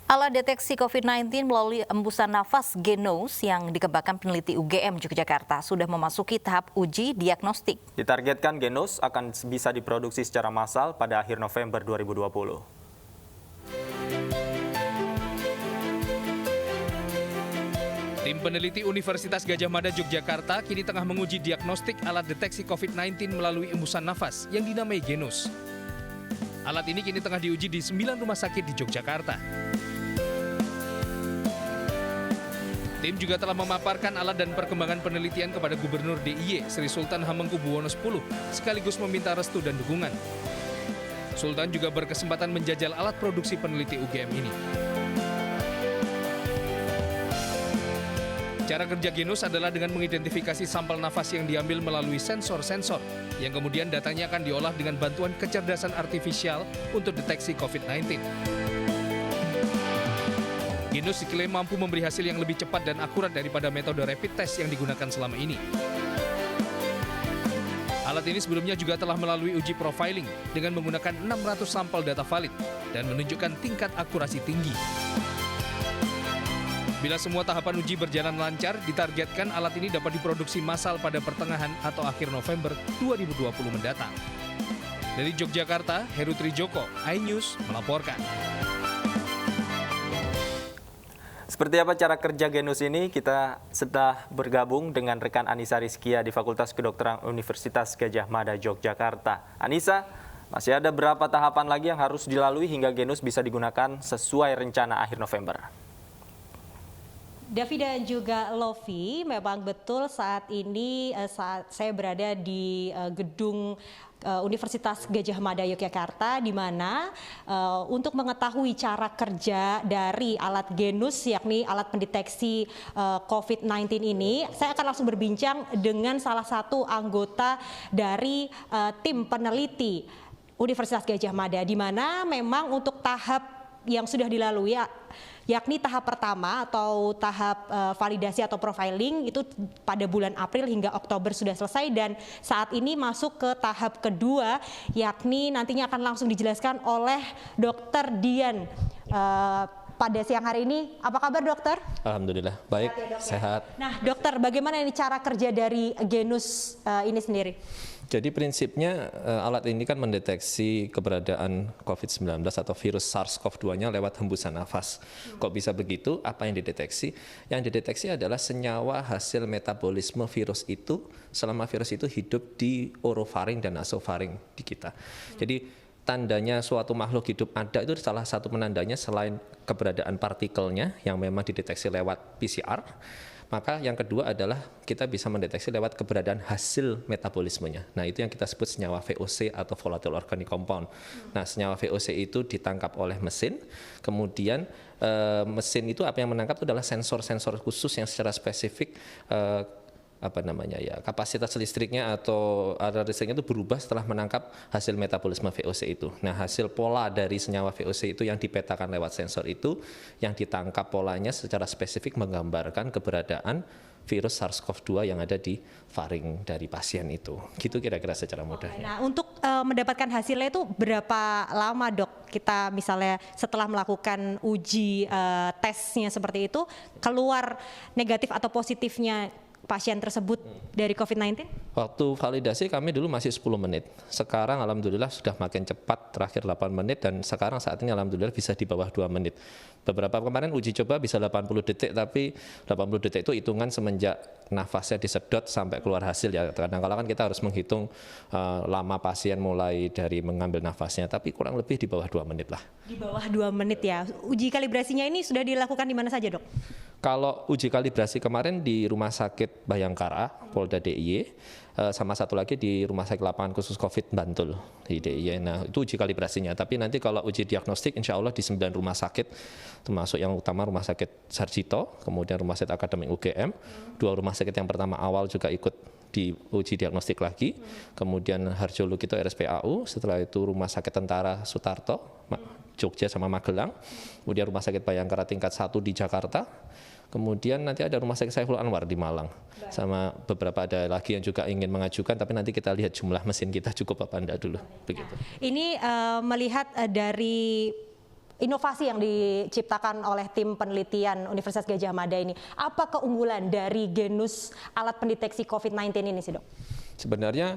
Alat deteksi COVID-19 melalui embusan nafas Genos yang dikembangkan peneliti UGM Yogyakarta sudah memasuki tahap uji diagnostik. Ditargetkan Genos akan bisa diproduksi secara massal pada akhir November 2020. Tim peneliti Universitas Gadjah Mada Yogyakarta kini tengah menguji diagnostik alat deteksi COVID-19 melalui embusan nafas yang dinamai Genos. Alat ini kini tengah diuji di 9 rumah sakit di Yogyakarta. Tim juga telah memaparkan alat dan perkembangan penelitian kepada Gubernur DIY Sri Sultan Hamengkubuwono X sekaligus meminta restu dan dukungan. Sultan juga berkesempatan menjajal alat produksi peneliti UGM ini. Cara kerja Genos adalah dengan mengidentifikasi sampel nafas yang diambil melalui sensor-sensor yang kemudian datanya akan diolah dengan bantuan kecerdasan artifisial untuk deteksi COVID-19. Genos diklaim mampu memberi hasil yang lebih cepat dan akurat daripada metode rapid test yang digunakan selama ini. Alat ini sebelumnya juga telah melalui uji profiling dengan menggunakan 600 sampel data valid dan menunjukkan tingkat akurasi tinggi. Bila semua tahapan uji berjalan lancar, ditargetkan alat ini dapat diproduksi massal pada pertengahan atau akhir November 2020 mendatang. Dari Yogyakarta, Heru Trijoko, iNews melaporkan. Seperti apa cara kerja Genos ini? Kita sudah bergabung dengan rekan Anissa Rizkia di Fakultas Kedokteran Universitas Gadjah Mada Yogyakarta. Anissa, masih ada berapa tahapan lagi yang harus dilalui hingga Genos bisa digunakan sesuai rencana akhir November? Davi dan juga Lovi, memang betul saat ini saat saya berada di gedung Universitas Gadjah Mada Yogyakarta, di mana untuk mengetahui cara kerja dari alat Genos, yakni alat pendeteksi COVID-19 ini, saya akan langsung berbincang dengan salah satu anggota dari tim peneliti Universitas Gadjah Mada, di mana memang untuk tahap yang sudah dilalui, yakni tahap pertama atau tahap validasi atau profiling itu pada bulan April hingga Oktober sudah selesai, dan saat ini masuk ke tahap kedua, yakni nantinya akan langsung dijelaskan oleh Dr. Dian pada siang hari ini. Apa kabar, dokter? Alhamdulillah, baik, sehat. Nah, dokter, bagaimana ini cara kerja dari Genos ini sendiri? Jadi prinsipnya alat ini kan mendeteksi keberadaan COVID-19 atau virus SARS-CoV-2-nya lewat hembusan nafas. Kok bisa begitu? Apa yang dideteksi? Yang dideteksi adalah senyawa hasil metabolisme virus itu selama virus itu hidup di orofaring dan nasofaring di kita. Jadi tandanya suatu makhluk hidup ada itu salah satu penandanya selain keberadaan partikelnya yang memang dideteksi lewat PCR. Maka yang kedua adalah kita bisa mendeteksi lewat keberadaan hasil metabolismenya. Nah, itu yang kita sebut senyawa VOC atau volatile organic compound. Nah, senyawa VOC itu ditangkap oleh mesin, kemudian mesin itu apa yang menangkap itu adalah sensor-sensor khusus yang secara spesifik kapasitas listriknya atau arus listriknya itu berubah setelah menangkap hasil metabolisme VOC itu. Nah, hasil pola dari senyawa VOC itu yang dipetakan lewat sensor itu, yang ditangkap polanya secara spesifik menggambarkan keberadaan virus SARS-CoV-2 yang ada di faring dari pasien itu. Gitu kira-kira secara mudahnya. Nah, untuk mendapatkan hasilnya itu berapa lama, dok? Kita misalnya setelah melakukan uji tesnya seperti itu, keluar negatif atau positifnya pasien tersebut dari COVID-19? Waktu validasi kami dulu masih 10 menit. Sekarang alhamdulillah sudah makin cepat, terakhir 8 menit, dan sekarang saat ini alhamdulillah bisa di bawah 2 menit. Beberapa kemarin uji coba bisa 80 detik, tapi 80 detik itu hitungan semenjak nafasnya disedot sampai keluar hasil ya. Kadang-kadang kan kita harus menghitung lama pasien mulai dari mengambil nafasnya, tapi kurang lebih di bawah 2 menit lah. Di bawah 2 menit ya. Uji kalibrasinya ini sudah dilakukan di mana saja, dok? Kalau uji kalibrasi kemarin di Rumah Sakit Bayangkara, Polda DIY, sama satu lagi di Rumah Sakit Lapangan Khusus COVID Bantul di DIY. Nah, itu uji kalibrasinya. Tapi nanti kalau uji diagnostik, insya Allah di 9 rumah sakit, termasuk yang utama Rumah Sakit Sarjito, kemudian Rumah Sakit Akademik UGM, 2 rumah sakit yang pertama awal juga ikut di uji diagnostik lagi, kemudian Harjo Lukito RSPAU, setelah itu Rumah Sakit Tentara Sutarto, Jogja sama Magelang, kemudian Rumah Sakit Bayangkara tingkat 1 di Jakarta, kemudian nanti ada Rumah Sakit Saiful Anwar di Malang, sama beberapa ada lagi yang juga ingin mengajukan, tapi nanti kita lihat jumlah mesin kita cukup apa enggak dulu. Begitu. Ini melihat dari inovasi yang diciptakan oleh tim penelitian Universitas Gadjah Mada ini. Apa keunggulan dari genus alat pendeteksi COVID-19 ini sih, Dok? Sebenarnya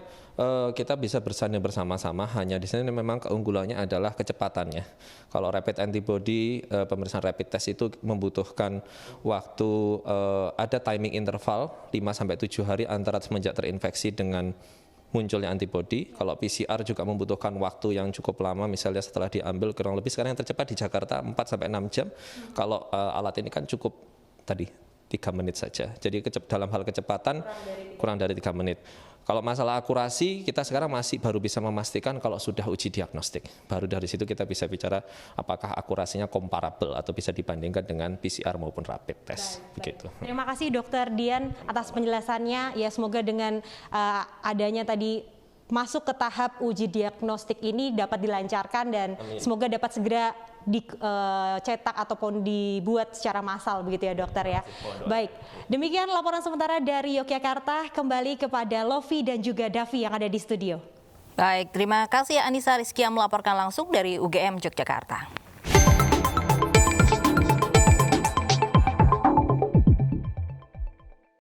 kita bisa bersanding bersama-sama, hanya di sini memang keunggulannya adalah kecepatannya. Kalau rapid antibody, pemeriksaan rapid test itu membutuhkan waktu, ada timing interval 5-7 hari antara semenjak terinfeksi dengan munculnya antibodi. Kalau PCR juga membutuhkan waktu yang cukup lama, misalnya setelah diambil kurang lebih sekarang yang tercepat di Jakarta 4-6 jam. Kalau alat ini kan cukup tadi 3 menit saja. Jadi dalam hal kecepatan kurang dari 3 menit. Kalau masalah akurasi, kita sekarang masih baru bisa memastikan kalau sudah uji diagnostik. Baru dari situ kita bisa bicara apakah akurasinya comparable atau bisa dibandingkan dengan PCR maupun rapid test. Begitu. Terima kasih Dr. Dian atas penjelasannya. Ya, semoga dengan adanya tadi masuk ke tahap uji diagnostik ini dapat dilancarkan dan semoga dapat segera dicetak ataupun dibuat secara massal begitu ya dokter ya. Baik, demikian laporan sementara dari Yogyakarta. Kembali kepada Lofi dan juga Davi yang ada di studio. Baik, terima kasih Anissa Rizkia melaporkan langsung dari UGM Yogyakarta.